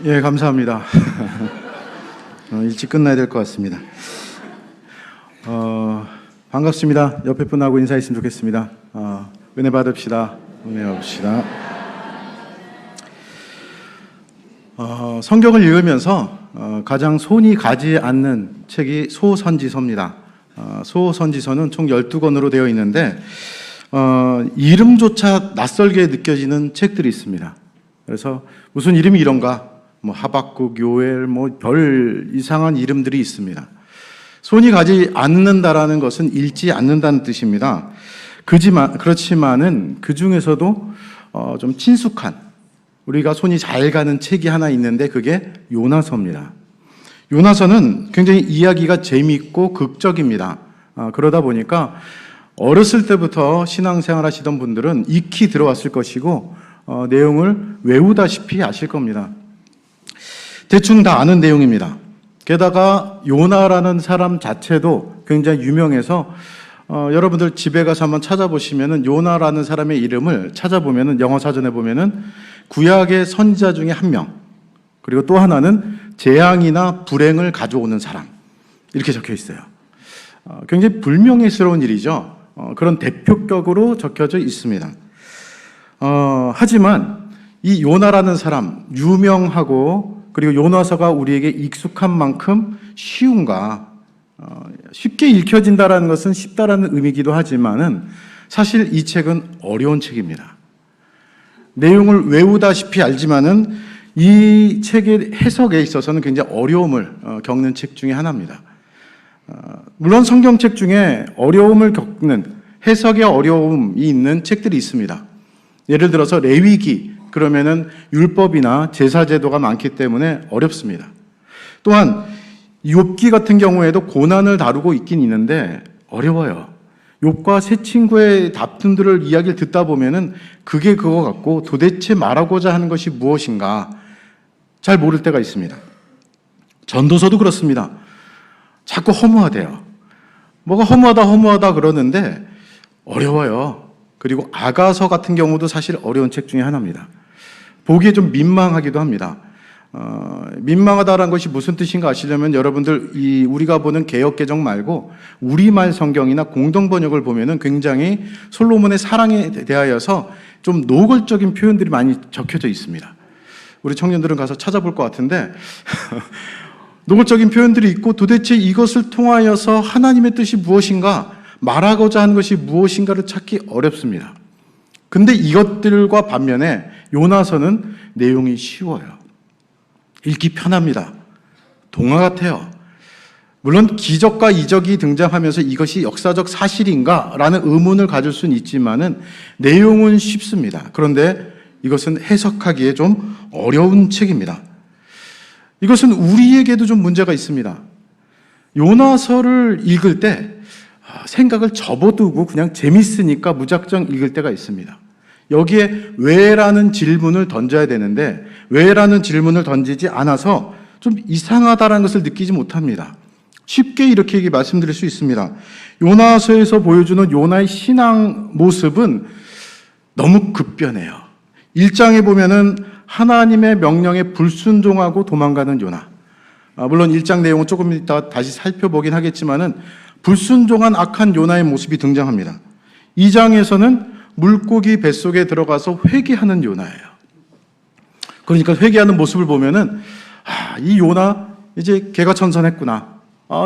예, 감사합니다. 일찍 끝나야 될 것 같습니다. 반갑습니다. 옆에 분하고 인사했으면 좋겠습니다. 은혜 받읍시다. 은혜 받읍시다. 성경을 읽으면서 가장 손이 가지 않는 책이 소선지서입니다. 소선지서는 총 12권으로 되어 있는데 이름조차 낯설게 느껴지는 책들이 있습니다. 그래서 무슨 이름이 이런가? 하박국, 요엘, 별 이상한 이름들이 있습니다. 손이 가지 않는다라는 것은 읽지 않는다는 뜻입니다. 그렇지만은 그 중에서도 좀 친숙한, 우리가 손이 잘 가는 책이 하나 있는데 그게 요나서입니다. 요나서는 굉장히 이야기가 재미있고 극적입니다. 그러다 보니까 어렸을 때부터 신앙생활 하시던 분들은 익히 들어왔을 것이고 내용을 외우다시피 아실 겁니다. 대충 다 아는 내용입니다. 게다가 요나라는 사람 자체도 굉장히 유명해서 여러분들 집에 가서 한번 찾아보시면은 요나라는 사람의 이름을 찾아보면은 영어 사전에 보면은 구약의 선지자 중에 한 명, 그리고 또 하나는 재앙이나 불행을 가져오는 사람, 이렇게 적혀 있어요. 굉장히 불명예스러운 일이죠. 그런 대표격으로 적혀져 있습니다. 하지만 이 요나라는 사람, 유명하고 그리고 요나서가 우리에게 익숙한 만큼 쉬운가, 쉽게 읽혀진다라는 것은 쉽다라는 의미이기도 하지만은 사실 이 책은 어려운 책입니다. 내용을 외우다시피 알지만은 이 책의 해석에 있어서는 굉장히 어려움을 겪는 책 중에 하나입니다. 물론 성경책 중에 어려움을 겪는 해석의 어려움이 있는 책들이 있습니다. 예를 들어서 레위기, 그러면은 율법이나 제사제도가 많기 때문에 어렵습니다. 또한 욥기 같은 경우에도 고난을 다루고 있긴 있는데 어려워요. 욥과 세 친구의 다툼들을 이야기를 듣다 보면은 그게 그거 같고 도대체 말하고자 하는 것이 무엇인가 잘 모를 때가 있습니다. 전도서도 그렇습니다. 자꾸 허무하대요. 뭐가 허무하다 그러는데 어려워요. 그리고 아가서 같은 경우도 사실 어려운 책 중에 하나입니다. 보기에 좀 민망하기도 합니다. 민망하다는 것이 무슨 뜻인가 아시려면 여러분들 우리가 보는 개역개정 말고 우리말 성경이나 공동번역을 보면은 굉장히 솔로몬의 사랑에 대하여서 좀 노골적인 표현들이 많이 적혀져 있습니다. 우리 청년들은 가서 찾아볼 것 같은데 노골적인 표현들이 있고 도대체 이것을 통하여서 하나님의 뜻이 무엇인가, 말하고자 하는 것이 무엇인가를 찾기 어렵습니다. 근데 이것들과 반면에 요나서는 내용이 쉬워요. 읽기 편합니다. 동화 같아요. 물론 기적과 이적이 등장하면서 이것이 역사적 사실인가? 라는 의문을 가질 수는 있지만은 내용은 쉽습니다. 그런데 이것은 해석하기에 좀 어려운 책입니다. 이것은 우리에게도 좀 문제가 있습니다. 요나서를 읽을 때 생각을 접어두고 그냥 재밌으니까 무작정 읽을 때가 있습니다. 여기에 왜라는 질문을 던져야 되는데 왜라는 질문을 던지지 않아서 좀 이상하다는 것을 느끼지 못합니다. 쉽게 이렇게 말씀드릴 수 있습니다. 요나서에서 보여주는 요나의 신앙 모습은 너무 급변해요. 1장에 보면은 하나님의 명령에 불순종하고 도망가는 요나. 물론 1장 내용은 조금 이따 다시 살펴보긴 하겠지만은 불순종한 악한 요나의 모습이 등장합니다. 2장에서는 물고기 뱃속에 들어가서 회개하는 요나예요. 그러니까 회개하는 모습을 보면은 이 요나 이제 개가천선했구나.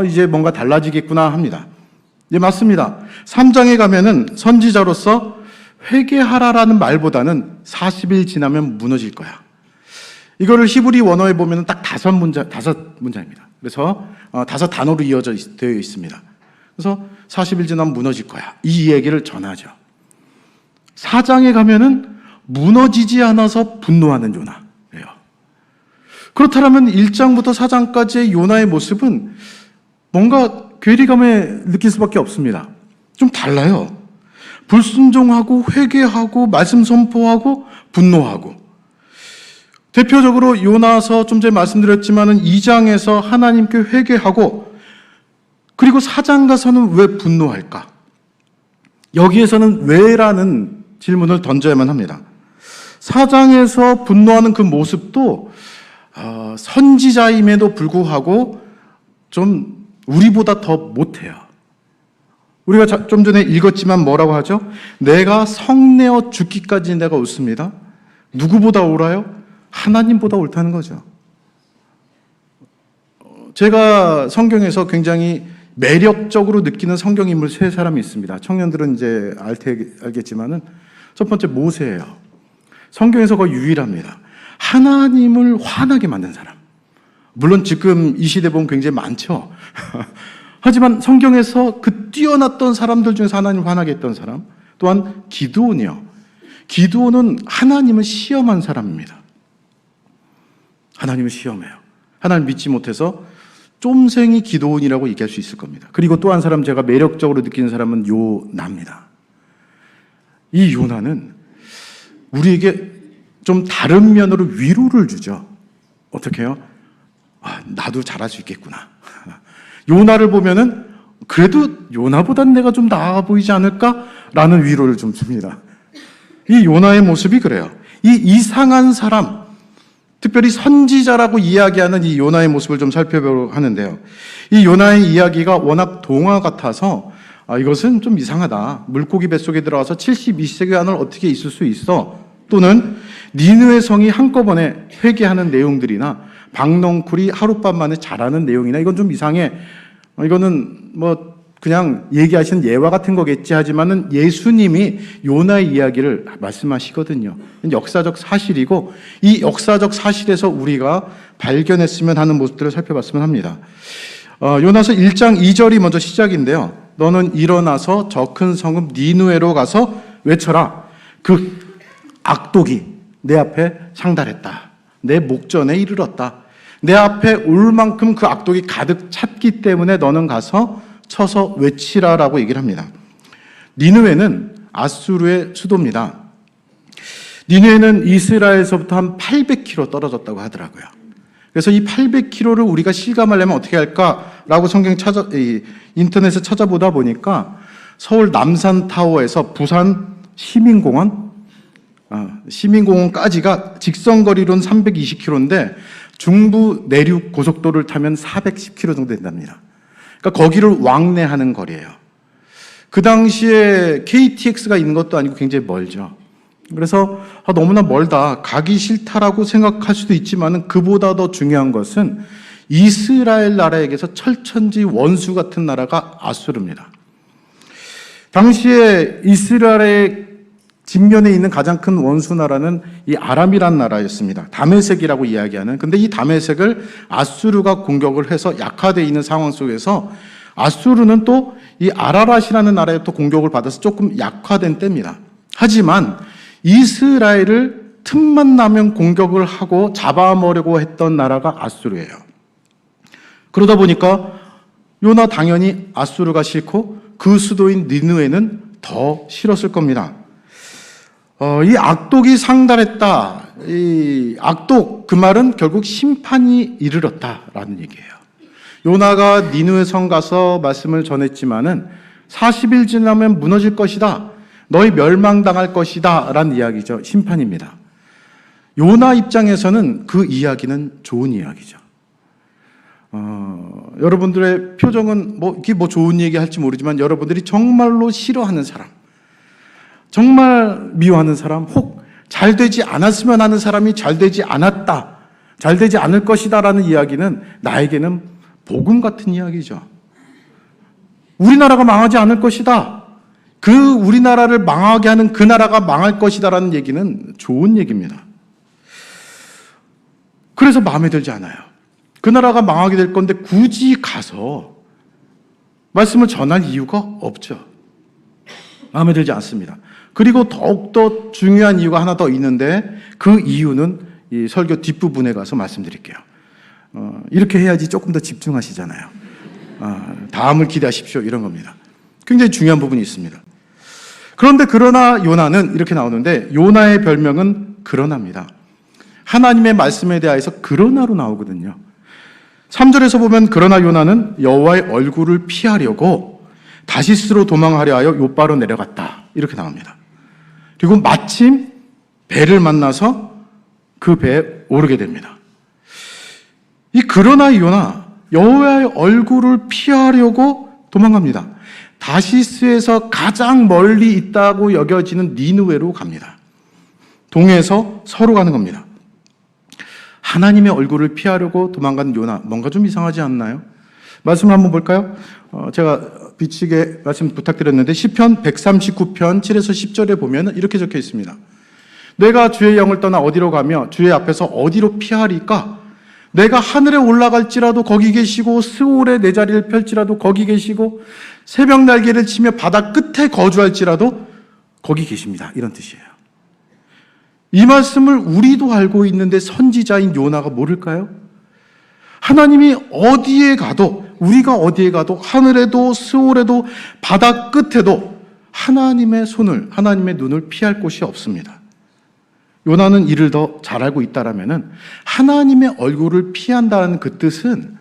이제 뭔가 달라지겠구나 합니다. 예, 맞습니다. 3장에 가면은 선지자로서 회개하라라는 말보다는 40일 지나면 무너질 거야. 이거를 히브리 원어에 보면은 딱 5문장입니다. 그래서 5단어로 되어 있습니다. 그래서 40일 지나면 무너질 거야. 이 얘기를 전하죠. 4장에 가면은 무너지지 않아서 분노하는 요나예요. 그렇다면 1장부터 4장까지의 요나의 모습은 뭔가 괴리감에 느낄 수밖에 없습니다. 좀 달라요. 불순종하고 회개하고 말씀 선포하고 분노하고. 대표적으로 요나서 좀 전에 말씀드렸지만은 2장에서 하나님께 회개하고 그리고 4장 가서는 왜 분노할까? 여기에서는 왜라는 질문을 던져야만 합니다. 4장에서 분노하는 그 모습도 선지자임에도 불구하고 좀 우리보다 더 못해요. 우리가 좀 전에 읽었지만 뭐라고 하죠? 내가 성내어 죽기까지 내가 옳습니다. 누구보다 옳아요? 하나님보다 옳다는 거죠. 제가 성경에서 굉장히 매력적으로 느끼는 성경 인물 세 사람이 있습니다. 청년들은 이제 알겠지만은 첫 번째 모세예요. 성경에서 거의 유일합니다. 하나님을 화나게 만든 사람. 물론 지금 이 시대 보면 굉장히 많죠. 하지만 성경에서 그 뛰어났던 사람들 중에서 하나님을 화나게 했던 사람. 또한 기드온이요. 기드온은 하나님을 시험한 사람입니다. 하나님을 시험해요. 하나님 믿지 못해서 쫌생이 기드온이라고 얘기할 수 있을 겁니다. 그리고 또 한 사람 제가 매력적으로 느끼는 사람은 요나입니다. 이 요나는 우리에게 좀 다른 면으로 위로를 주죠. 어떻게 해요? 나도 잘할 수 있겠구나. 요나를 보면은 그래도 요나보단 내가 좀 나아 보이지 않을까라는 위로를 좀 줍니다. 이 요나의 모습이 그래요. 이 이상한 사람, 특별히 선지자라고 이야기하는 이 요나의 모습을 좀 살펴보려고 하는데요. 이 요나의 이야기가 워낙 동화 같아서 이것은 좀 이상하다. 물고기 뱃속에 들어가서 72시간을 어떻게 있을 수 있어? 또는 니느웨 성이 한꺼번에 회개하는 내용들이나 박넝쿨이 하룻밤 만에 자라는 내용이나 이건 좀 이상해. 이거는 뭐 그냥 얘기하신 예화 같은 거겠지 하지만은 예수님이 요나의 이야기를 말씀하시거든요. 역사적 사실이고 이 역사적 사실에서 우리가 발견했으면 하는 모습들을 살펴봤으면 합니다. 요나서 1장 2절이 먼저 시작인데요. 너는 일어나서 저 큰 성읍 니느웨로 가서 외쳐라. 그 악독이 내 앞에 상달했다. 내 목전에 이르렀다. 내 앞에 올 만큼 그 악독이 가득 찼기 때문에 너는 가서 쳐서 외치라라고 얘기를 합니다. 니느웨는 아수르의 수도입니다. 니느웨는 이스라엘에서부터 한 800km 떨어졌다고 하더라고요. 그래서 이 800km를 우리가 실감하려면 어떻게 할까라고 인터넷에 찾아보다 보니까 서울 남산타워에서 부산 시민공원까지가 직선거리로는 320km인데 중부 내륙 고속도로를 타면 410km 정도 된답니다. 그러니까 거기를 왕래하는 거리예요. 그 당시에 KTX가 있는 것도 아니고 굉장히 멀죠. 그래서 너무나 멀다, 가기 싫다라고 생각할 수도 있지만 그보다 더 중요한 것은 이스라엘 나라에게서 철천지 원수 같은 나라가 아수르입니다. 당시에 이스라엘의 진면에 있는 가장 큰 원수 나라는 이 아람이라는 나라였습니다. 다메섹이라고 이야기하는. 근데 이 다메섹을 아수르가 공격을 해서 약화되어 있는 상황 속에서 아수르는 또 이 아라랏이라는 나라에 또 공격을 받아서 조금 약화된 때입니다. 하지만 이스라엘을 틈만 나면 공격을 하고 잡아먹으려고 했던 나라가 아수르예요. 그러다 보니까 요나 당연히 아수르가 싫고 그 수도인 니느웨는 더 싫었을 겁니다. 이 악독이 상달했다. 이 악독, 그 말은 결국 심판이 이르렀다라는 얘기예요. 요나가 니느웨 성 가서 말씀을 전했지만은 40일 지나면 무너질 것이다. 너희 멸망당할 것이다. 라는 이야기죠. 심판입니다. 요나 입장에서는 그 이야기는 좋은 이야기죠. 여러분들의 표정은 이게 좋은 얘기 할지 모르지만 여러분들이 정말로 싫어하는 사람, 정말 미워하는 사람, 혹 잘 되지 않았으면 하는 사람이 잘 되지 않았다, 잘 되지 않을 것이다 라는 이야기는 나에게는 복음 같은 이야기죠. 우리나라가 망하지 않을 것이다. 그 우리나라를 망하게 하는 그 나라가 망할 것이다 라는 얘기는 좋은 얘기입니다. 그래서 마음에 들지 않아요. 그 나라가 망하게 될 건데 굳이 가서 말씀을 전할 이유가 없죠. 마음에 들지 않습니다. 그리고 더욱더 중요한 이유가 하나 더 있는데 그 이유는 이 설교 뒷부분에 가서 말씀드릴게요. 이렇게 해야지 조금 더 집중하시잖아요. 다음을 기대하십시오. 이런 겁니다. 굉장히 중요한 부분이 있습니다. 그러나 요나는 이렇게 나오는데 요나의 별명은 그러나입니다. 하나님의 말씀에 대하여서 그러나로 나오거든요. 3절에서 보면 그러나 요나는 여호와의 얼굴을 피하려고 다시스로 도망하려 하여 욥바로 내려갔다. 이렇게 나옵니다. 그리고 마침 배를 만나서 그 배에 오르게 됩니다. 그러나 요나 여호와의 얼굴을 피하려고 도망갑니다. 다시스에서 가장 멀리 있다고 여겨지는 니느웨로 갑니다. 동해에서 서로 가는 겁니다. 하나님의 얼굴을 피하려고 도망간 요나, 뭔가 좀 이상하지 않나요? 말씀을 한번 볼까요? 제가 비치게 말씀 부탁드렸는데 시편 139편 7에서 10절에 보면 이렇게 적혀 있습니다. 내가 주의 영을 떠나 어디로 가며 주의 앞에서 어디로 피하리까? 내가 하늘에 올라갈지라도 거기 계시고 스올에 내 자리를 펼지라도 거기 계시고 새벽 날개를 치며 바다 끝에 거주할지라도 거기 계십니다. 이런 뜻이에요. 이 말씀을 우리도 알고 있는데 선지자인 요나가 모를까요? 하나님이 어디에 가도, 우리가 어디에 가도, 하늘에도 스올에도 바다 끝에도 하나님의 손을, 하나님의 눈을 피할 곳이 없습니다. 요나는 이를 더 잘 알고 있다라면은 하나님의 얼굴을 피한다는 그 뜻은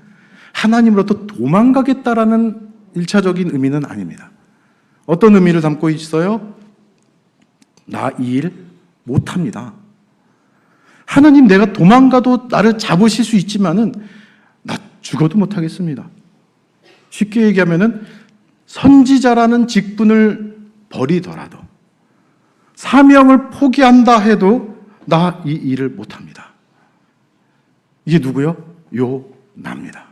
하나님으로부터 도망가겠다라는 일차적인 의미는 아닙니다. 어떤 의미를 담고 있어요? 나 이 일 못합니다. 하나님, 내가 도망가도 나를 잡으실 수 있지만은 나 죽어도 못하겠습니다. 쉽게 얘기하면은 선지자라는 직분을 버리더라도 사명을 포기한다 해도 나 이 일을 못합니다. 이게 누구요? 요나입니다.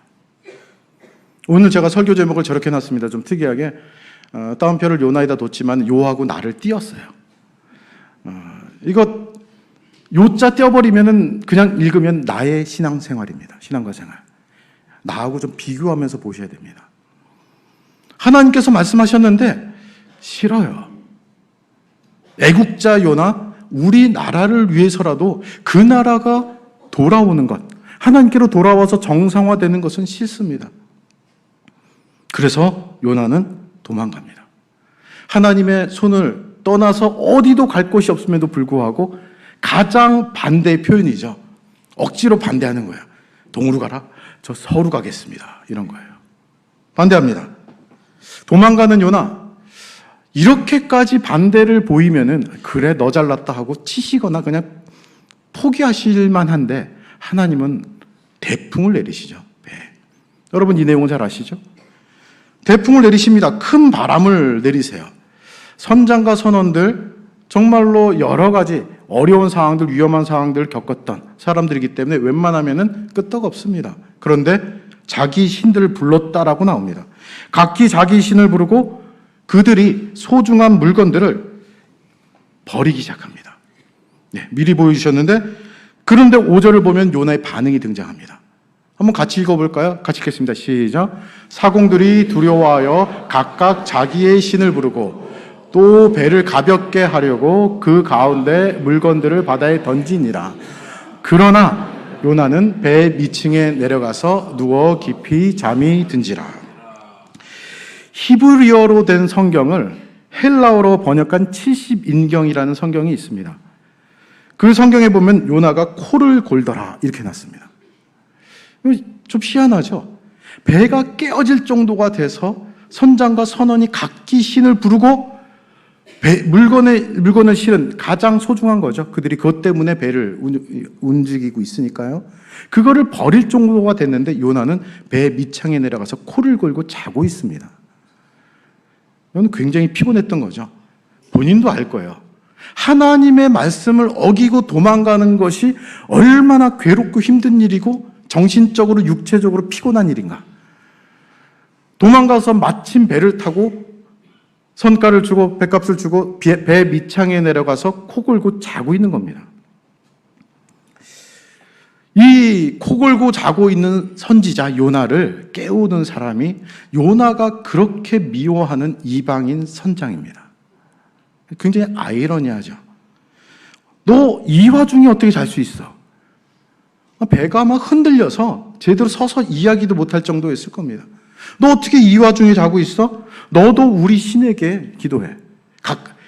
오늘 제가 설교 제목을 저렇게 놨습니다. 좀 특이하게 따옴표를 요나에다 뒀지만 요하고 나를 띄었어요. 이거 요자 떼어버리면은 그냥 읽으면 나의 신앙생활입니다. 신앙과 생활. 나하고 좀 비교하면서 보셔야 됩니다. 하나님께서 말씀하셨는데 싫어요. 애국자 요나, 우리나라를 위해서라도 그 나라가 돌아오는 것, 하나님께로 돌아와서 정상화되는 것은 싫습니다. 그래서 요나는 도망갑니다. 하나님의 손을 떠나서 어디도 갈 곳이 없음에도 불구하고 가장 반대의 표현이죠. 억지로 반대하는 거예요. 동으로 가라? 저 서로 가겠습니다. 이런 거예요. 반대합니다. 도망가는 요나, 이렇게까지 반대를 보이면은 그래 너 잘났다 하고 치시거나 그냥 포기하실 만한데 하나님은 대풍을 내리시죠. 배. 여러분 이 내용을 잘 아시죠? 대풍을 내리십니다. 큰 바람을 내리세요. 선장과 선원들 정말로 여러 가지 어려운 상황들, 위험한 상황들을 겪었던 사람들이기 때문에 웬만하면은 끄떡없습니다. 그런데 자기 신들을 불렀다라고 나옵니다. 각기 자기 신을 부르고 그들이 소중한 물건들을 버리기 시작합니다. 네, 미리 보여주셨는데 그런데 5절을 보면 요나의 반응이 등장합니다. 한번 같이 읽어볼까요? 같이 읽겠습니다. 시작. 사공들이 두려워하여 각각 자기의 신을 부르고 또 배를 가볍게 하려고 그 가운데 물건들을 바다에 던지니라. 그러나 요나는 배 밑층에 내려가서 누워 깊이 잠이 든지라. 히브리어로 된 성경을 헬라어로 번역한 70인경이라는 성경이 있습니다. 그 성경에 보면 요나가 코를 골더라 이렇게 놨습니다. 좀 희한하죠? 배가 깨어질 정도가 돼서 선장과 선원이 각기 신을 부르고 물건을 실은 가장 소중한 거죠. 그들이 그것 때문에 배를 움직이고 있으니까요. 그거를 버릴 정도가 됐는데 요나는 배 밑창에 내려가서 코를 골고 자고 있습니다. 이건 굉장히 피곤했던 거죠. 본인도 알 거예요. 하나님의 말씀을 어기고 도망가는 것이 얼마나 괴롭고 힘든 일이고 정신적으로 육체적으로 피곤한 일인가. 도망가서 마침 배를 타고 선가를 주고 배값을 주고 배 밑창에 내려가서 코 골고 자고 있는 겁니다. 이 코 골고 자고 있는 선지자 요나를 깨우는 사람이 요나가 그렇게 미워하는 이방인 선장입니다. 굉장히 아이러니하죠. 너 이 와중에 어떻게 잘 수 있어? 배가 막 흔들려서 제대로 서서 이야기도 못할 정도였을 겁니다. 너 어떻게 이 와중에 자고 있어? 너도 우리 신에게 기도해.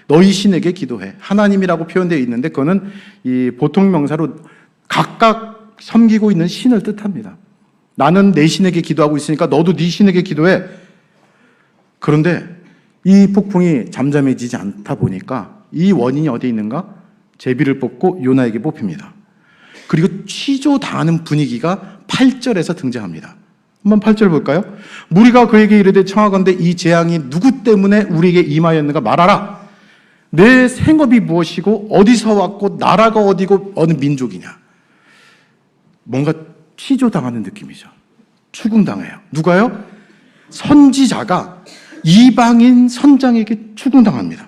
너희 신에게 기도해. 하나님이라고 표현되어 있는데 그거는 이 보통 명사로 각각 섬기고 있는 신을 뜻합니다. 나는 내 신에게 기도하고 있으니까 너도 네 신에게 기도해. 그런데 이 폭풍이 잠잠해지지 않다 보니까 이 원인이 어디에 있는가? 제비를 뽑고 요나에게 뽑힙니다. 그리고 취조당하는 분위기가 8절에서 등장합니다. 한번 8절 볼까요? 무리가 그에게 이르되 청하건대 이 재앙이 누구 때문에 우리에게 임하였는가 말하라. 내 생업이 무엇이고 어디서 왔고 나라가 어디고 어느 민족이냐. 뭔가 취조당하는 느낌이죠. 추궁당해요. 누가요? 선지자가 이방인 선장에게 추궁당합니다.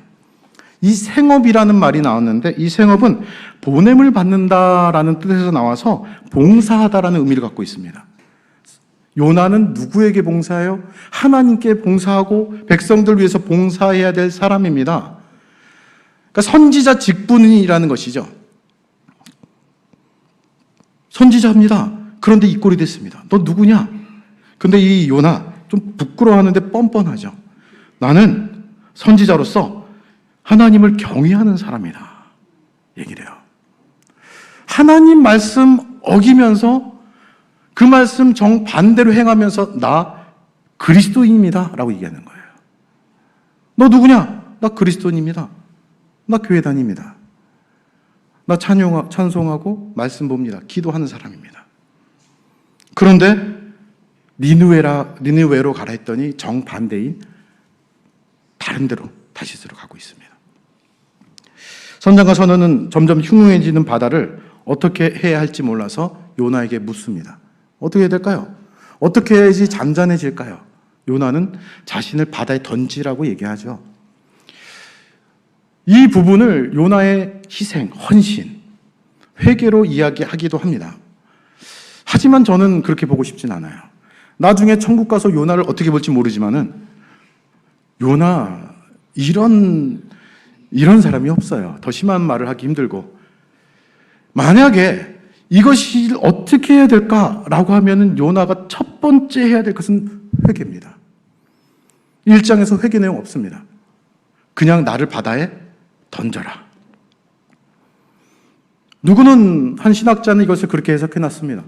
이 생업이라는 말이 나왔는데 이 생업은 보냄을 받는다라는 뜻에서 나와서 봉사하다라는 의미를 갖고 있습니다. 요나는 누구에게 봉사해요? 하나님께 봉사하고 백성들 위해서 봉사해야 될 사람입니다. 그러니까 선지자 직분이라는 것이죠. 선지자입니다. 그런데 이 꼴이 됐습니다. 너 누구냐? 근데 이 요나 좀 부끄러워하는데 뻔뻔하죠. 나는 선지자로서 하나님을 경외하는 사람이다. 얘기를 해요. 하나님 말씀 어기면서 그 말씀 정반대로 행하면서 나 그리스도인입니다. 라고 얘기하는 거예요. 너 누구냐? 나 그리스도인입니다. 나 교회 다닙니다. 나 찬송하고 말씀 봅니다. 기도하는 사람입니다. 그런데 니느웨로 가라 했더니 정반대인 다른 데로 다시스로 가고 있습니다. 선장과 선원은 점점 흉흉해지는 바다를 어떻게 해야 할지 몰라서 요나에게 묻습니다. 어떻게 해야 될까요? 어떻게 해야지 잔잔해질까요? 요나는 자신을 바다에 던지라고 얘기하죠. 이 부분을 요나의 희생, 헌신, 회개로 이야기하기도 합니다. 하지만 저는 그렇게 보고 싶진 않아요. 나중에 천국 가서 요나를 어떻게 볼지 모르지만은 요나 이런 사람이 없어요. 더 심한 말을 하기 힘들고. 만약에 이것이 어떻게 해야 될까라고 하면은 요나가 첫 번째 해야 될 것은 회개입니다. 1장에서 회개 내용 없습니다. 그냥 나를 바다에 던져라. 누구는 한 신학자는 이것을 그렇게 해석해 놨습니다.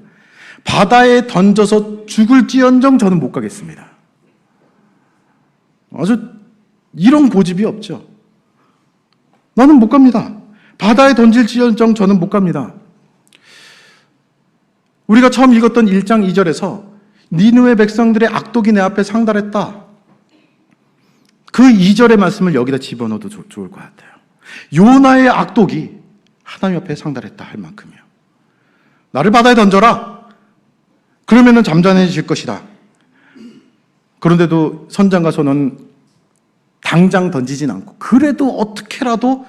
바다에 던져서 죽을지언정 저는 못 가겠습니다. 아주 이런 고집이 없죠. 나는 못 갑니다. 바다에 던질지언정 저는 못 갑니다. 우리가 처음 읽었던 1장 2절에서 니느웨 백성들의 악독이 내 앞에 상달했다. 그 2절의 말씀을 여기다 집어넣어도 좋을 것 같아요. 요나의 악독이 하나님 앞에 상달했다 할 만큼이요. 나를 바다에 던져라. 그러면은 잠잠해질 것이다. 그런데도 선장과 선원은 당장 던지진 않고 그래도 어떻게라도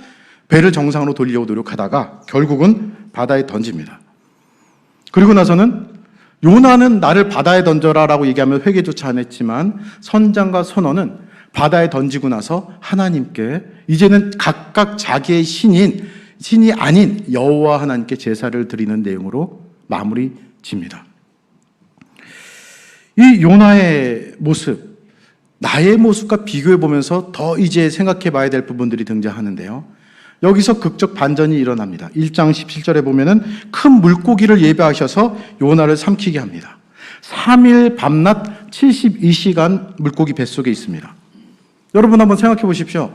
배를 정상으로 돌리려고 노력하다가 결국은 바다에 던집니다. 그리고 나서는 요나는 나를 바다에 던져라라고 얘기하면 회개조차 안 했지만 선장과 선원은 바다에 던지고 나서 하나님께 이제는 각각 자기의 신이 아닌 여호와 하나님께 제사를 드리는 내용으로 마무리 집니다. 이 요나의 모습, 나의 모습과 비교해 보면서 더 이제 생각해 봐야 될 부분들이 등장하는데요. 여기서 극적 반전이 일어납니다. 1장 17절에 보면은 큰 물고기를 예배하셔서 요나를 삼키게 합니다. 3일 밤낮 72시간 물고기 뱃속에 있습니다. 여러분 한번 생각해 보십시오.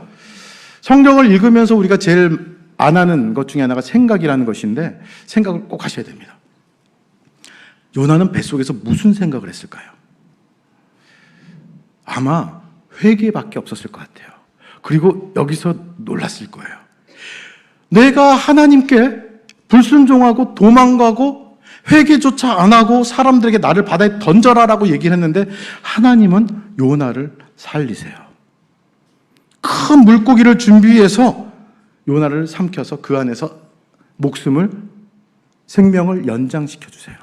성경을 읽으면서 우리가 제일 안 하는 것 중에 하나가 생각이라는 것인데 생각을 꼭 하셔야 됩니다. 요나는 뱃속에서 무슨 생각을 했을까요? 아마 회개밖에 없었을 것 같아요. 그리고 여기서 놀랐을 거예요. 내가 하나님께 불순종하고 도망가고 회개조차 안 하고 사람들에게 나를 바다에 던져라라고 얘기를 했는데 하나님은 요나를 살리세요. 큰 물고기를 준비해서 요나를 삼켜서 그 안에서 생명을 연장시켜 주세요.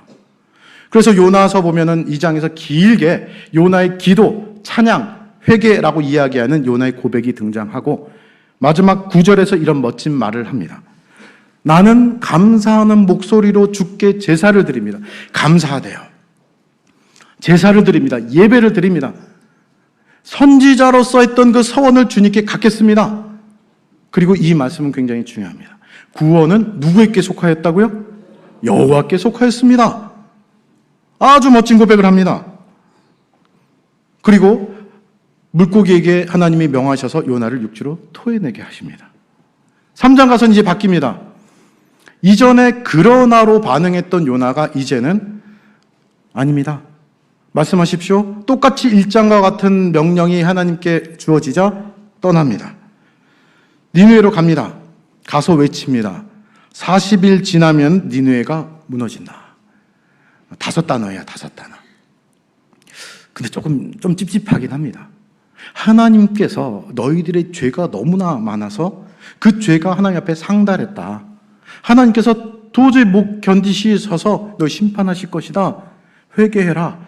그래서 요나서 보면은 2장에서 길게 요나의 기도, 찬양, 회개라고 이야기하는 요나의 고백이 등장하고 마지막 9절에서 이런 멋진 말을 합니다. 나는 감사하는 목소리로 주께 제사를 드립니다. 감사하대요. 제사를 드립니다. 예배를 드립니다. 선지자로서 했던 그 서원을 주님께 갚겠습니다. 그리고 이 말씀은 굉장히 중요합니다. 구원은 누구에게 속하였다고요? 여호와께 속하였습니다. 아주 멋진 고백을 합니다. 그리고 물고기에게 하나님이 명하셔서 요나를 육지로 토해내게 하십니다. 3장 가서는 이제 바뀝니다. 이전에 그러나로 반응했던 요나가 이제는 아닙니다. 말씀하십시오. 똑같이 일장과 같은 명령이 하나님께 주어지자 떠납니다. 니느웨로 갑니다. 가서 외칩니다. 40일 지나면 니느웨가 무너진다. 5단어예요, 5단어. 근데 좀 찝찝하긴 합니다. 하나님께서 너희들의 죄가 너무나 많아서 그 죄가 하나님 앞에 상달했다. 하나님께서 도저히 못 견디시셔서 너 심판하실 것이다. 회개해라.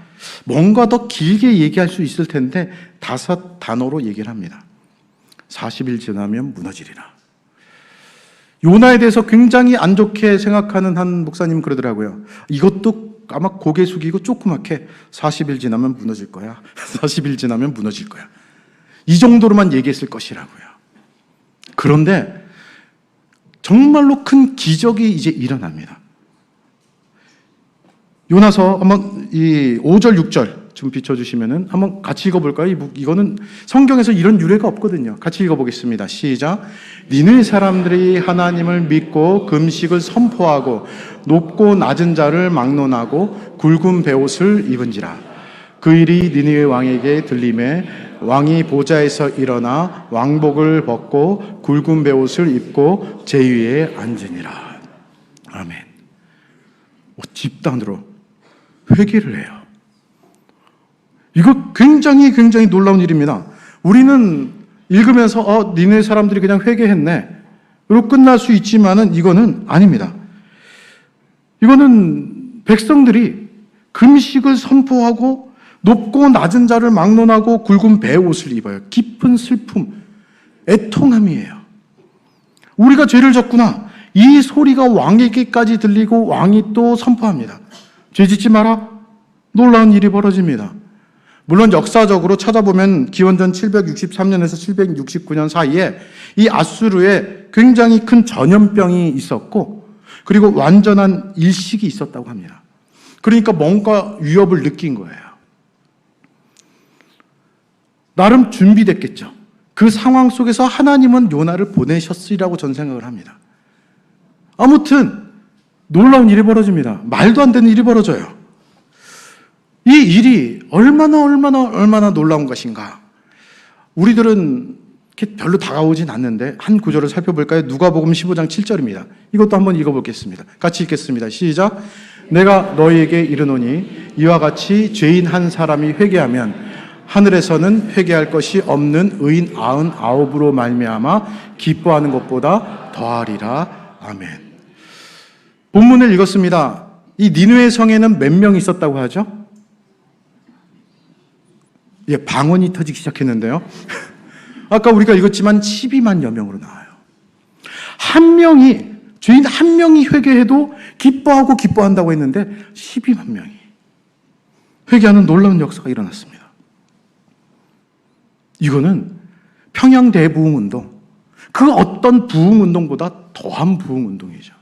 뭔가 더 길게 얘기할 수 있을 텐데 5단어로 얘기를 합니다. 40일 지나면 무너지리라. 요나에 대해서 굉장히 안 좋게 생각하는 한 목사님 그러더라고요. 이것도 아마 고개 숙이고 조그맣게 40일 지나면 무너질 거야. 40일 지나면 무너질 거야. 이 정도로만 얘기했을 것이라고요. 그런데 정말로 큰 기적이 이제 일어납니다. 요나서 한번 이 5절, 6절 좀 비춰주시면은 한번 같이 읽어볼까요? 이거는 성경에서 이런 유래가 없거든요. 같이 읽어보겠습니다. 시작. 니느웨 사람들이 하나님을 믿고 금식을 선포하고 높고 낮은 자를 막론하고 굵은 베옷을 입은지라. 그 일이 니느웨 왕에게 들림에 왕이 보좌에서 일어나 왕복을 벗고 굵은 베옷을 입고 제위에 앉으니라. 아멘. 집단으로 회개를 해요. 이거 굉장히 놀라운 일입니다. 우리는 읽으면서 니네 사람들이 그냥 회개했네 그리고 끝날 수 있지만은 이거는 아닙니다. 이거는 백성들이 금식을 선포하고 높고 낮은 자를 막론하고 굵은 베옷을 입어요. 깊은 슬픔, 애통함이에요. 우리가 죄를 졌구나. 이 소리가 왕에게까지 들리고 왕이 또 선포합니다. 죄 짓지 마라. 놀라운 일이 벌어집니다. 물론 역사적으로 찾아보면 기원전 763년에서 769년 사이에 이 아수르에 굉장히 큰 전염병이 있었고 그리고 완전한 일식이 있었다고 합니다. 그러니까 뭔가 위협을 느낀 거예요. 나름 준비됐겠죠. 그 상황 속에서 하나님은 요나를 보내셨으리라고 저는 생각을 합니다. 아무튼 놀라운 일이 벌어집니다. 말도 안 되는 일이 벌어져요. 이 일이 얼마나 놀라운 것인가. 우리들은 이렇게 별로 다가오진 않는데 한 구절을 살펴볼까요? 누가복음 15장 7절입니다. 이것도 한번 읽어보겠습니다. 같이 읽겠습니다. 시작. 내가 너희에게 이르노니 이와 같이 죄인 한 사람이 회개하면 하늘에서는 회개할 것이 없는 의인 99으로 말미암아 기뻐하는 것보다 더하리라. 아멘. 본문을 읽었습니다. 이 니느웨 성에는 몇 명 있었다고 하죠? 예, 방언이 터지기 시작했는데요. 아까 우리가 읽었지만 12만여 명으로 나와요. 죄인 한 명이 회개해도 기뻐한다고 했는데 12만 명이 회개하는 놀라운 역사가 일어났습니다. 이거는 평양 대부흥운동, 그 어떤 부흥운동보다 더한 부흥운동이죠.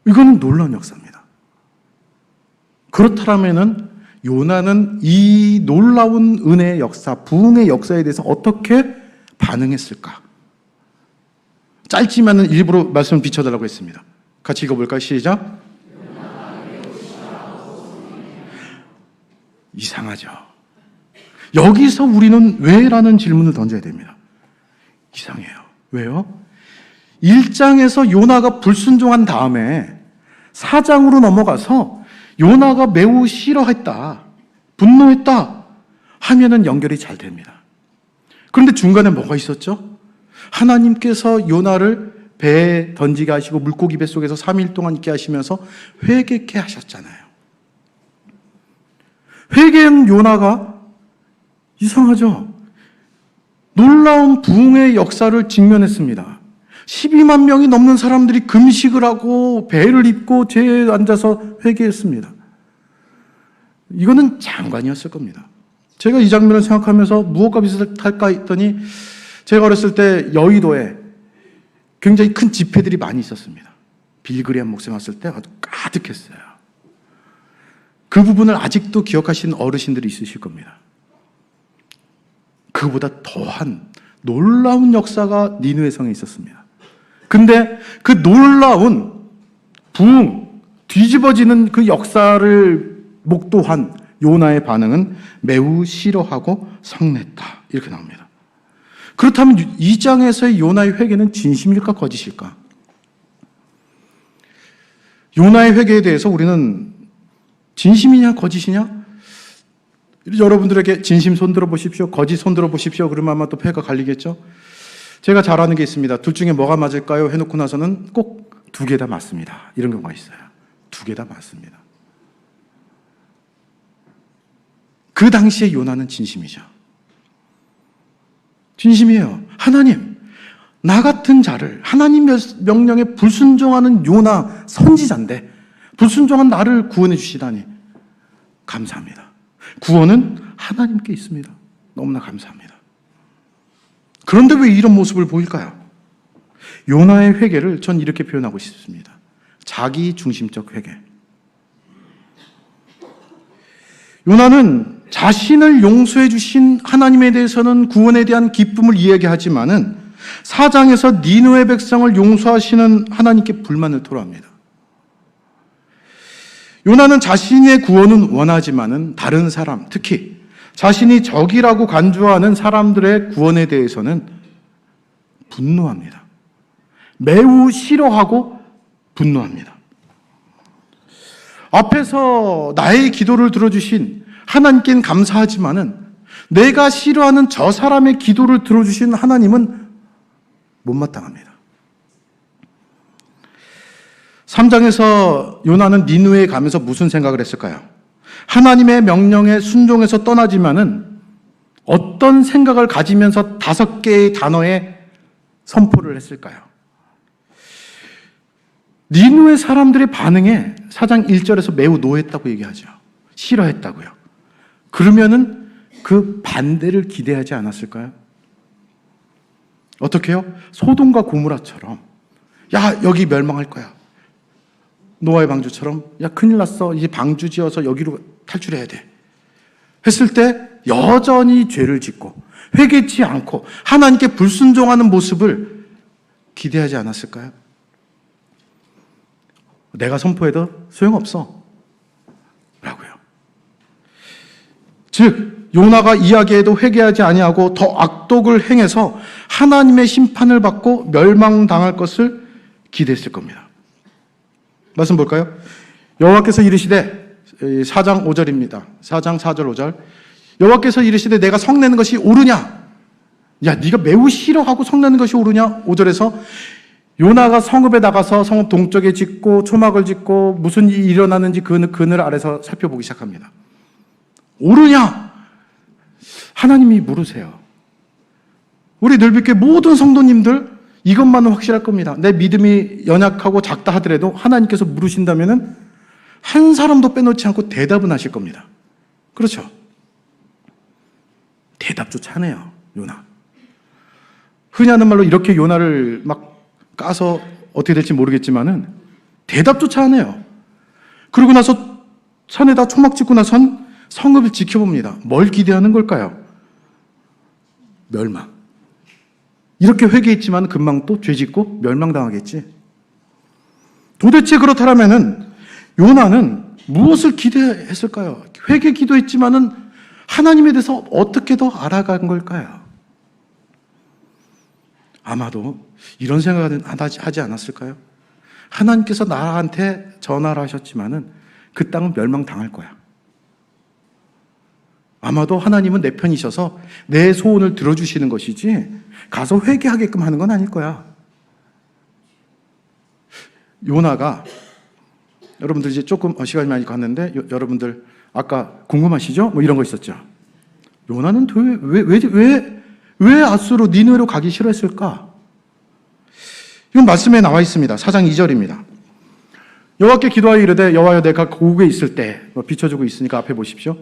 이거는 놀라운 역사입니다. 그렇다면은 요나는 이 놀라운 은혜의 역사, 부흥의 역사에 대해서 어떻게 반응했을까? 짧지만은 일부러 말씀을 비춰달라고 했습니다. 같이 읽어볼까요? 시작. 이상하죠. 여기서 우리는 왜라는 질문을 던져야 됩니다. 이상해요. 왜요? 1장에서 요나가 불순종한 다음에 4장으로 넘어가서 요나가 매우 싫어했다, 분노했다 하면은 연결이 잘 됩니다. 그런데 중간에 뭐가 있었죠? 하나님께서 요나를 배에 던지게 하시고 물고기 뱃속에서 3일 동안 있게 하시면서 회개케 하셨잖아요. 회개한 요나가 이상하죠? 놀라운 부흥의 역사를 직면했습니다. 12만 명이 넘는 사람들이 금식을 하고 배를 입고 죄에 앉아서 회개했습니다. 이거는 장관이었을 겁니다. 제가 이 장면을 생각하면서 무엇과 비슷할까 했더니 제가 어렸을 때 여의도에 굉장히 큰 집회들이 많이 있었습니다. 빌그리암 목사님 왔을 때 아주 가득했어요. 그 부분을 아직도 기억하시는 어르신들이 있으실 겁니다. 그보다 더한 놀라운 역사가 니느웨 성에 있었습니다. 근데 그 놀라운 부흥, 뒤집어지는 그 역사를 목 또한 요나의 반응은 매우 싫어하고 성냈다. 이렇게 나옵니다. 그렇다면 이 장에서의 요나의 회개는 진심일까 거짓일까? 요나의 회개에 대해서 우리는 진심이냐 거짓이냐? 여러분들에게 진심 손들어 보십시오. 거짓 손들어 보십시오. 그러면 아마 또 패가 갈리겠죠? 제가 잘 아는 게 있습니다. 둘 중에 뭐가 맞을까요? 해놓고 나서는 꼭 두 개 다 맞습니다. 이런 경우가 있어요. 두 개 다 맞습니다. 그 당시에 요나는 진심이죠. 진심이에요. 하나님, 나 같은 자를 하나님 명령에 불순종하는 요나 선지자인데 불순종한 나를 구원해 주시다니 감사합니다. 구원은 하나님께 있습니다. 너무나 감사합니다. 그런데 왜 이런 모습을 보일까요? 요나의 회개를 전 이렇게 표현하고 싶습니다. 자기 중심적 회개. 요나는 자신을 용서해 주신 하나님에 대해서는 구원에 대한 기쁨을 이야기하지만은 4장에서 니느웨 백성을 용서하시는 하나님께 불만을 토로합니다. 요나는 자신의 구원은 원하지만은 다른 사람, 특히 자신이 적이라고 간주하는 사람들의 구원에 대해서는 분노합니다. 매우 싫어하고 분노합니다. 앞에서 나의 기도를 들어주신 하나님께는 감사하지만은 내가 싫어하는 저 사람의 기도를 들어주신 하나님은 못마땅합니다. 3장에서 요나는 니느웨에 가면서 무슨 생각을 했을까요? 하나님의 명령에 순종해서 떠나지만은 어떤 생각을 가지면서 5개의 단어의 선포를 했을까요? 니느웨 사람들의 반응에 4장 1절에서 매우 노했다고 얘기하죠. 싫어했다고요. 그러면은 그 반대를 기대하지 않았을까요? 어떻게요? 소돔과 고모라처럼 야 여기 멸망할 거야. 노아의 방주처럼 야 큰일 났어. 이제 방주 지어서 여기로 탈출해야 돼. 했을 때 여전히 죄를 짓고 회개치 않고 하나님께 불순종하는 모습을 기대하지 않았을까요? 내가 선포해도 소용없어 라고요. 즉 요나가 이야기해도 회개하지 아니하고 더 악독을 행해서 하나님의 심판을 받고 멸망당할 것을 기대했을 겁니다. 말씀 볼까요? 여호와께서 이르시되 4장 5절입니다. 4장 4절 5절 여호와께서 이르시되 내가 성내는 것이 옳으냐? 야 네가 매우 싫어하고 성내는 것이 옳으냐? 5절에서 요나가 성읍에 나가서 성읍 동쪽에 짓고 초막을 짓고 무슨 일이 일어나는지 그늘 아래서 살펴보기 시작합니다. 옳으냐? 하나님이 물으세요. 우리 늘빛교회 모든 성도님들 이것만은 확실할 겁니다. 내 믿음이 연약하고 작다 하더라도 하나님께서 물으신다면은 한 사람도 빼놓지 않고 대답은 하실 겁니다. 그렇죠? 대답조차 안 해요, 요나. 흔히 하는 말로 이렇게 요나를 막 까서 어떻게 될지 모르겠지만은 대답조차 안 해요. 그러고 나서 산에다 초막 짓고 나선 성읍을 지켜봅니다. 뭘 기대하는 걸까요? 멸망. 이렇게 회개했지만 금방 또 죄짓고 멸망당하겠지. 도대체 그렇다면은 요나는 무엇을 기대했을까요? 회개 기도했지만은 하나님에 대해서 어떻게 더 알아간 걸까요? 아마도 이런 생각은 하지 않았을까요? 하나님께서 나한테 전화를 하셨지만은 그 땅은 멸망당할 거야. 아마도 하나님은 내 편이셔서 내 소원을 들어주시는 것이지 가서 회개하게끔 하는 건 아닐 거야. 요나가 여러분들 이제 조금 시간이 많이 갔는데 여러분들 아까 궁금하시죠? 뭐 이런 거 있었죠. 요나는 왜 아수로 니느웨로 가기 싫어했을까? 이건 말씀에 나와 있습니다. 4장 2절입니다. 여호와께 기도하여 이르되 여호와여 내가 고국에 있을 때 비춰주고 있으니까 앞에 보십시오.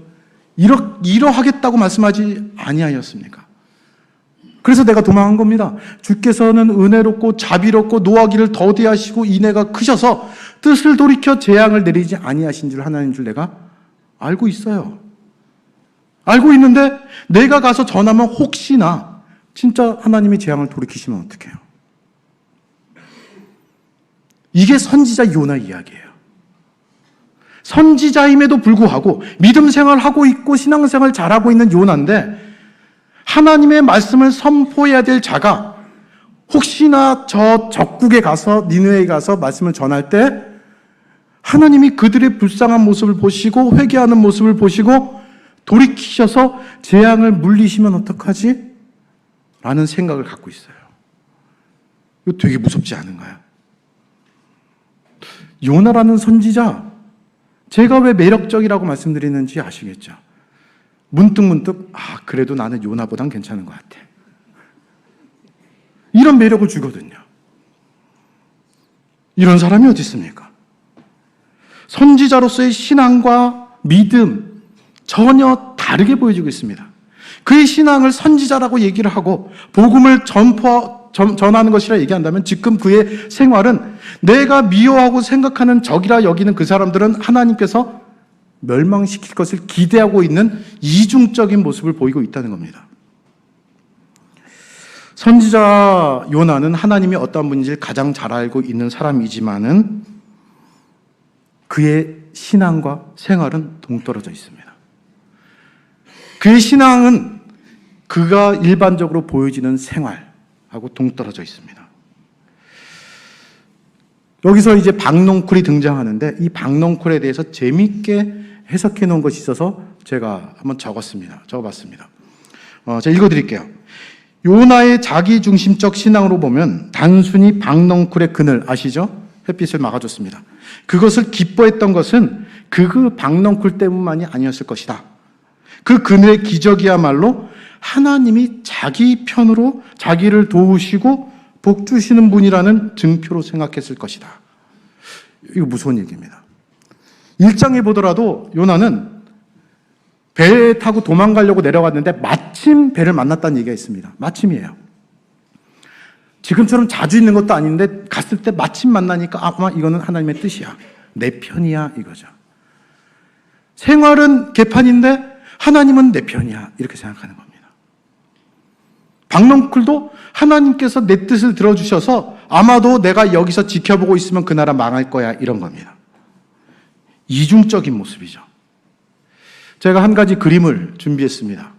이러하겠다고 말씀하지 아니하였습니까? 그래서 내가 도망한 겁니다. 주께서는 은혜롭고 자비롭고 노하기를 더디하시고 인애가 크셔서 뜻을 돌이켜 재앙을 내리지 아니하신 줄 하나님 줄 내가 알고 있어요. 알고 있는데 내가 가서 전하면 혹시나 진짜 하나님이 재앙을 돌이키시면 어떡해요? 이게 선지자 요나 이야기예요. 선지자임에도 불구하고 믿음 생활하고 있고 신앙생활 잘하고 있는 요나인데 하나님의 말씀을 선포해야 될 자가 혹시나 저 적국에 가서 니느웨에 가서 말씀을 전할 때 하나님이 그들의 불쌍한 모습을 보시고 회개하는 모습을 보시고 돌이키셔서 재앙을 물리시면 어떡하지? 라는 생각을 갖고 있어요. 이거 되게 무섭지 않은가요? 요나라는 선지자, 제가 왜 매력적이라고 말씀드리는지 아시겠죠? 문득 그래도 나는 요나보단 괜찮은 것 같아. 이런 매력을 주거든요. 이런 사람이 어디 있습니까? 선지자로서의 신앙과 믿음 전혀 다르게 보여지고 있습니다. 그의 신앙을 선지자라고 얘기를 하고 복음을 전하는 것이라 얘기한다면 지금 그의 생활은 내가 미워하고 생각하는 적이라 여기는 그 사람들은 하나님께서 멸망시킬 것을 기대하고 있는 이중적인 모습을 보이고 있다는 겁니다. 선지자 요나는 하나님이 어떤 분인지를 가장 잘 알고 있는 사람이지만은 그의 신앙과 생활은 동떨어져 있습니다. 그의 신앙은 그가 일반적으로 보여지는 생활하고 동떨어져 있습니다. 여기서 이제 박농쿨이 등장하는데 이 박농쿨에 대해서 재미있게 해석해 놓은 것이 있어서 제가 한번 적어봤습니다. 제가 읽어드릴게요. 요나의 자기중심적 신앙으로 보면 단순히 박농쿨의 그늘 아시죠? 햇빛을 막아줬습니다. 그것을 기뻐했던 것은 그 박농쿨 때문만이 아니었을 것이다. 그 그늘의 기적이야말로 하나님이 자기 편으로 자기를 도우시고 복 주시는 분이라는 증표로 생각했을 것이다. 이거 무서운 얘기입니다. 1장에 보더라도 요나는 배 타고 도망가려고 내려갔는데 마침 배를 만났다는 얘기가 있습니다. 마침이에요. 지금처럼 자주 있는 것도 아닌데 갔을 때 마침 만나니까 아마 이거는 하나님의 뜻이야. 내 편이야 이거죠. 생활은 개판인데 하나님은 내 편이야 이렇게 생각하는 겁니다. 박농쿨도 하나님께서 내 뜻을 들어주셔서 아마도 내가 여기서 지켜보고 있으면 그 나라 망할 거야 이런 겁니다. 이중적인 모습이죠. 제가 한 가지 그림을 준비했습니다.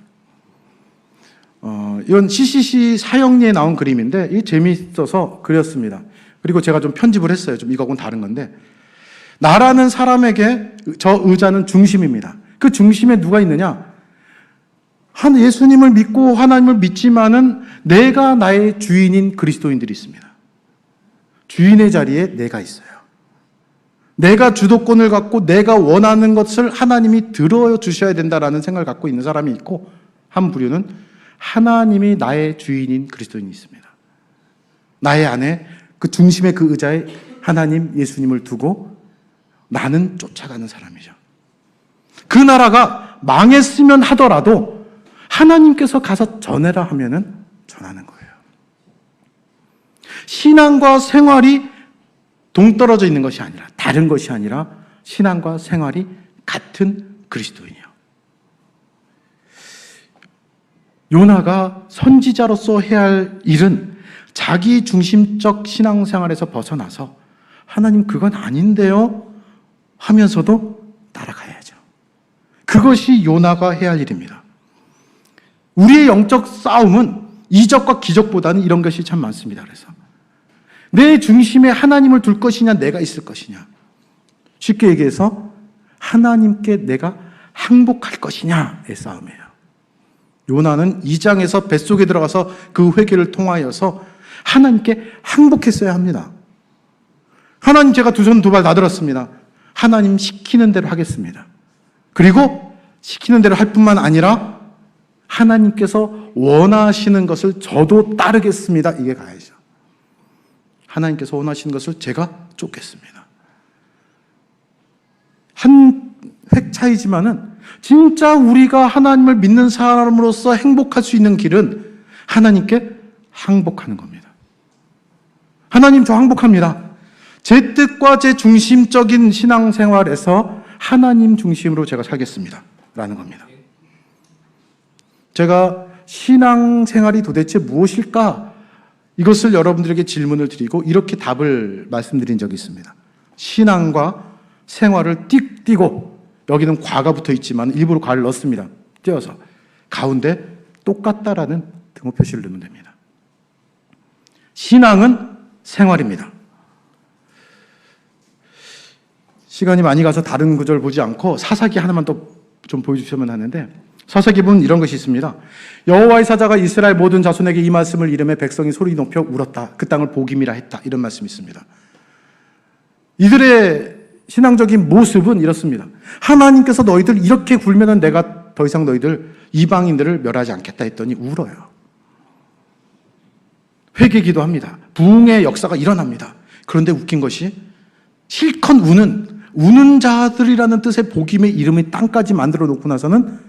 이건 CCC 사형리에 나온 그림인데 이게 재미있어서 그렸습니다. 그리고 제가 좀 편집을 했어요. 좀 이거하고는 다른 건데 나라는 사람에게 저 의자는 중심입니다. 그 중심에 누가 있느냐? 한 예수님을 믿고 하나님을 믿지만은 내가 나의 주인인 그리스도인들이 있습니다. 주인의 자리에 내가 있어요. 내가 주도권을 갖고 내가 원하는 것을 하나님이 들어주셔야 된다라는 생각을 갖고 있는 사람이 있고 한 부류는 하나님이 나의 주인인 그리스도인이 있습니다. 나의 안에 그 중심의 그 의자에 하나님 예수님을 두고 나는 쫓아가는 사람이죠. 그 나라가 망했으면 하더라도 하나님께서 가서 전해라 하면은 전하는 거예요. 신앙과 생활이 동떨어져 있는 것이 아니라 다른 것이 아니라 신앙과 생활이 같은 그리스도인이요. 요나가 선지자로서 해야 할 일은 자기 중심적 신앙생활에서 벗어나서 하나님 그건 아닌데요 하면서도 따라가야죠. 그것이 요나가 해야 할 일입니다. 우리의 영적 싸움은 이적과 기적보다는 이런 것이 참 많습니다. 그래서 내 중심에 하나님을 둘 것이냐 내가 있을 것이냐, 쉽게 얘기해서 하나님께 내가 항복할 것이냐의 싸움이에요. 요나는 2장에서 뱃속에 들어가서 그 회개를 통하여서 하나님께 항복했어야 합니다. 하나님 제가 두 손 두 발 다 들었습니다. 하나님 시키는 대로 하겠습니다. 그리고 시키는 대로 할 뿐만 아니라 하나님께서 원하시는 것을 저도 따르겠습니다. 이게 가야죠. 하나님께서 원하시는 것을 제가 쫓겠습니다. 한 획 차이지만은 진짜 우리가 하나님을 믿는 사람으로서 행복할 수 있는 길은 하나님께 항복하는 겁니다. 하나님 저 항복합니다. 제 뜻과 제 중심적인 신앙생활에서 하나님 중심으로 제가 살겠습니다. 라는 겁니다. 제가 신앙생활이 도대체 무엇일까? 이것을 여러분들에게 질문을 드리고 이렇게 답을 말씀드린 적이 있습니다. 신앙과 생활을 띄고 여기는 과가 붙어 있지만 일부러 과를 넣습니다. 띄어서 가운데 똑같다라는 등호 표시를 넣으면 됩니다. 신앙은 생활입니다. 시간이 많이 가서 다른 구절 보지 않고 사사기 하나만 더 좀 보여주시면 하는데, 사사기 보면 이런 것이 있습니다. 여호와의 사자가 이스라엘 모든 자손에게 이 말씀을 이르매 백성이 소리 높여 울었다. 그 땅을 복임이라 했다. 이런 말씀이 있습니다. 이들의 신앙적인 모습은 이렇습니다. 하나님께서 너희들 이렇게 굴면은 내가 더 이상 너희들 이방인들을 멸하지 않겠다 했더니 울어요. 회개기도 합니다. 부흥의 역사가 일어납니다. 그런데 웃긴 것이 실컷 우는 자들이라는 뜻의 복임의 이름이 땅까지 만들어 놓고 나서는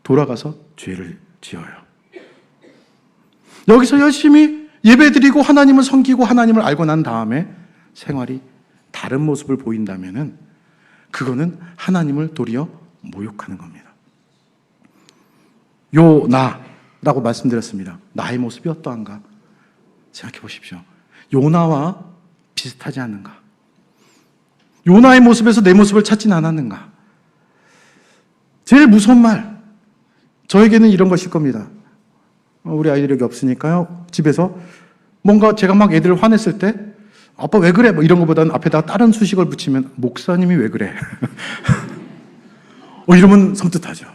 돌아가서 죄를 지어요. 여기서 열심히 예배드리고 하나님을 섬기고 하나님을 알고 난 다음에 생활이 다른 모습을 보인다면은 그거는 하나님을 도리어 모욕하는 겁니다. 요나라고 말씀드렸습니다. 나의 모습이 어떠한가? 생각해 보십시오. 요나와 비슷하지 않는가? 요나의 모습에서 내 모습을 찾진 않았는가? 제일 무서운 말, 저에게는 이런 것일 겁니다. 우리 아이들이 여기 없으니까요. 집에서 뭔가 제가 막 애들을 화냈을 때 아빠 왜 그래? 뭐 이런 것보다는 앞에다가 다른 수식을 붙이면 목사님이 왜 그래? 이러면 섬뜩하죠.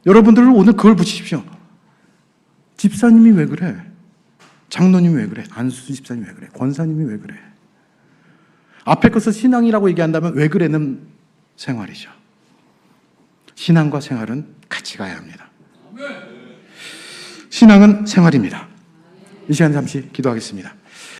여러분들은 오늘 그걸 붙이십시오. 집사님이 왜 그래? 장로님이 왜 그래? 안수 집사님이 왜 그래? 권사님이 왜 그래? 앞에 것을 신앙이라고 얘기한다면 왜 그래는 생활이죠. 신앙과 생활은 같이 가야 합니다. 신앙은 생활입니다. 이 시간 잠시 기도하겠습니다.